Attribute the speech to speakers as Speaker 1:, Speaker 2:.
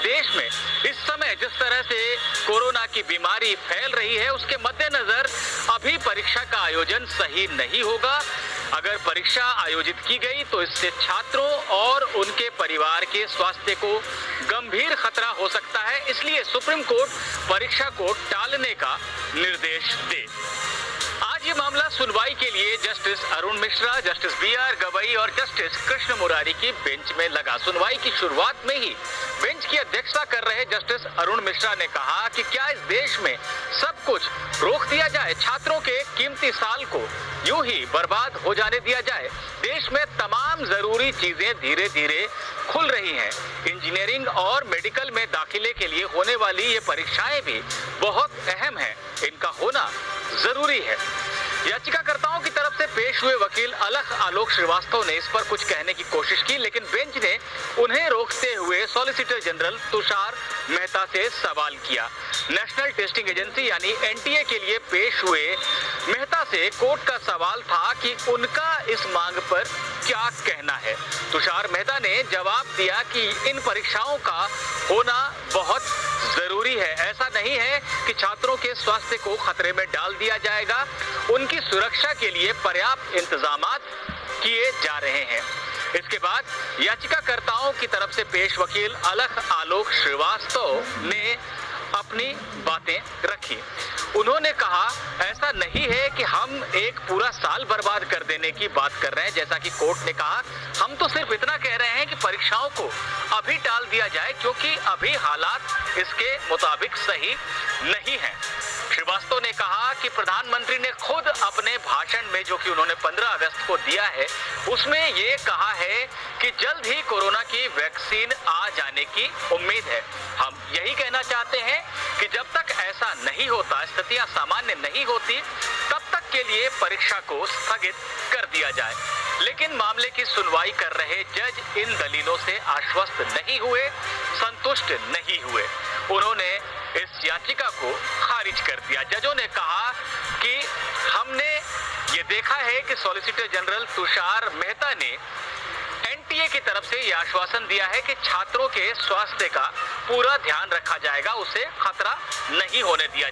Speaker 1: देश में इस समय जिस तरह से कोरोना की बीमारी फैल रही है, उसके मद्देनजर अभी परीक्षा का आयोजन सही नहीं होगा। अगर परीक्षा आयोजित की गई तो इससे छात्रों और उनके परिवार के स्वास्थ्य को गंभीर खतरा हो सकता है। इसलिए सुप्रीम कोर्ट परीक्षा को टालने का निर्देश दे। आज ये मामला सुनवाई के लिए जस्टिस अरुण मिश्रा, जस्टिस बी.आर. गवई और जस्टिस कृष्ण मुरारी की बेंच में लगा। सुनवाई की शुरुआत में ही बेंच की अध्यक्षता कर रहे जस्टिस अरुण मिश्रा ने कहा कि क्या इस देश में सब कुछ रोक दिया जाए, छात्रों के कीमती साल को यूं ही बर्बाद हो जाने दिया जाए। देश में तमाम जरूरी चीजें धीरे धीरे खुल रही हैं। इंजीनियरिंग और मेडिकल में दाखिले के लिए होने वाली ये परीक्षाएं भी बहुत अहम हैं, इनका होना जरूरी है। याचिकाकर्ताओं की तरफ से पेश हुए वकील आलोक श्रीवास्तव ने इस पर कुछ कहने की कोशिश की, लेकिन बेंच ने उन्हें रोकते हुए सॉलिसिटर जनरल तुषार मेहता से सवाल किया। नेशनल टेस्टिंग एजेंसी यानी एनटीए के लिए पेश हुए मेहता से कोर्ट का सवाल था कि उनका इस मांग पर क्या कहना है। तुषार मेहता ने जवाब दिया कि इन परीक्षाओं का होना बहुत जरूरी है। ऐसा नहीं है कि छात्रों के स्वास्थ्य को खतरे में डाल दिया जाएगा। उनकी सुरक्षा के लिए पर्याप्त इंतजामात किए जा रहे हैं। इसके बाद याचिकाकर्ताओं की तरफ से पेश वकील आलोक श्रीवास्तव ने अपनी बातें रखी। उन्होंने कहा, ऐसा नहीं है कि हम एक पूरा साल बर्बाद कर देने की बात कर रहे हैं। जैसा कि कोर्ट ने कहा, हम तो सिर्फ इतना कह रहे हैं कि परीक्षाओं को अभी टाल दिया जाए क्योंकि अभी हालात इसके मुताबिक सही नहीं है। श्रीवास्तव ने कहा कि प्रधानमंत्री ने खुद अपने भाषण में, जो कि उन्होंने 15 अगस्त को दिया है, उसमें ये कहा है कि जल्द ही कोरोना की वैक्सीन आ जाने की उम्मीद है। हम यही कहना चाहते हैं कि जब तक ऐसा नहीं होता, स्थितियां सामान्य नहीं होती, तब तक के लिए परीक्षा को स्थगित कर दिया जाए। लेकिन मामले की सुनवाई कर रहे जज इन दलीलों से आश्वस्त नहीं हुए, संतुष्ट नहीं हुए। उन्होंने इस याचिका को खारिज कर दिया। जजों ने कहा कि हमने ये देखा है कि सॉलिसिटर जनरल तुषार मेहता ने एनटीए की तरफ से यह आश्वासन दिया है कि छात्रों के स्वास्थ्य का पूरा ध्यान रखा जाएगा, उसे खतरा नहीं होने दिया जाएगा।